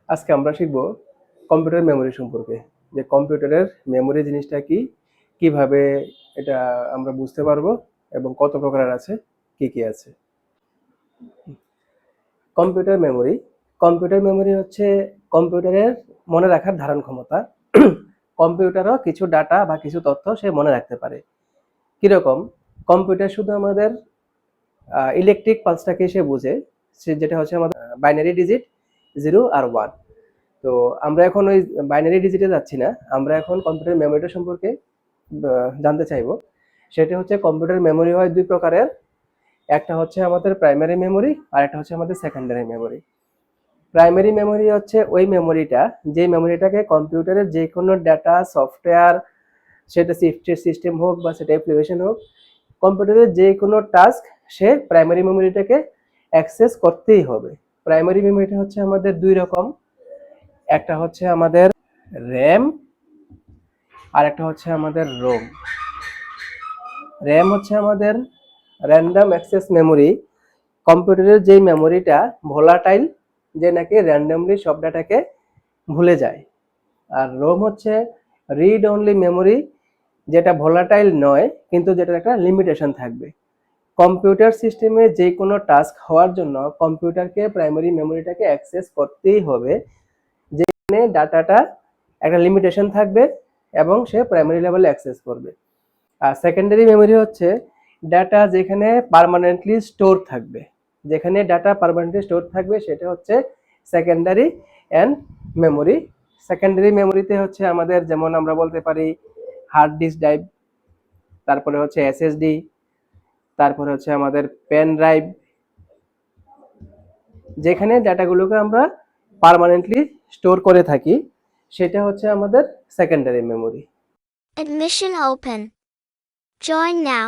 আজকে আমরা শিখব কম্পিউটার মেমোরি সম্পর্কে। যে কম্পিউটারের মেমোরি জিনিসটা কি, কিভাবে এটা আমরা বুঝতে পারবো এবং কত প্রকারের আছে, কি কি আছে। কম্পিউটার মেমোরি কম্পিউটার মেমোরি হচ্ছে কম্পিউটারের মনে রাখার ধারণ ক্ষমতা। কম্পিউটারও কিছু ডাটা বা কিছু তথ্য সে মনে রাখতে পারে। কিরকম? কম্পিউটার শুধু আমাদের ইলেকট্রিক পালসটাকে সে বুঝে, সে যেটা হচ্ছে আমাদের বাইনারি ডিজিট 0 আর 1। তো আমরা এখন ওই বাইনারি ডিজিটে যাচ্ছি না, আমরা এখন কম্পিউটার মেমোরিটা সম্পর্কে জানতে চাইবো। সেটা হচ্ছে কম্পিউটার মেমোরি হয় দুই প্রকারের, একটা হচ্ছে আমাদের প্রাইমারি মেমোরি আর একটা হচ্ছে আমাদের সেকেন্ডারি মেমোরি। প্রাইমারি মেমোরি হচ্ছে ওই মেমোরিটা, যে মেমোরিটাকে কম্পিউটারের যে কোনো ডাটা, সফটওয়্যার, সেটা সিস্টেম হোক বা সেটা অ্যাপ্লিকেশন হোক, কম্পিউটারের যে কোনো টাস্ক সে প্রাইমারি মেমোরিটাকে অ্যাক্সেস করতেই হবে। প্রাইমারি মেমোরিটা হচ্ছে আমাদের দুই রকম, একটা হচ্ছে আমাদের র্যাম আর একটা হচ্ছে আমাদের রোম। র্যাম হচ্ছে আমাদের র্যান্ডম অ্যাক্সেস মেমোরি, কম্পিউটারের যেই মেমোরিটা ভোলাটাইল, যে নাকি র্যান্ডমলি সব ডাটাকে ভুলে যায়। আর রোম হচ্ছে রিড অনলি মেমোরি, যেটা ভোলাটাইল নয় কিন্তু যেটার একটা লিমিটেশন থাকবে। কম্পিউটার সিস্টেমে যে কোনো টাস্ক হওয়ার জন্য কম্পিউটারকে প্রাইমারি মেমোরিটাকে অ্যাক্সেস করতেই হবে, যেখানে ডাটাটা একটা লিমিটেশন থাকবে এবং সে প্রাইমারি লেভেলে অ্যাক্সেস করবে। আর সেকেন্ডারি মেমোরি হচ্ছে ডাটা যেখানে পার্মানেন্টলি স্টোর থাকবে, যেখানে ডাটা পার্মানেন্টলি স্টোর থাকবে সেটা হচ্ছে সেকেন্ডারি অ্যান্ড মেমোরি। সেকেন্ডারি মেমোরিতে হচ্ছে আমাদের, যেমন আমরা বলতে পারি হার্ড ডিস্ক ড্রাইভ, তারপরে হচ্ছে এসএসডি, তারপরে হচ্ছে আমাদের পেন ড্রাইভ, যেখানে ডাটাগুলোকে আমরা পার্মানেন্টলি স্টোর করে থাকি, সেটা হচ্ছে আমাদের secondary memory. Admission open. Join now.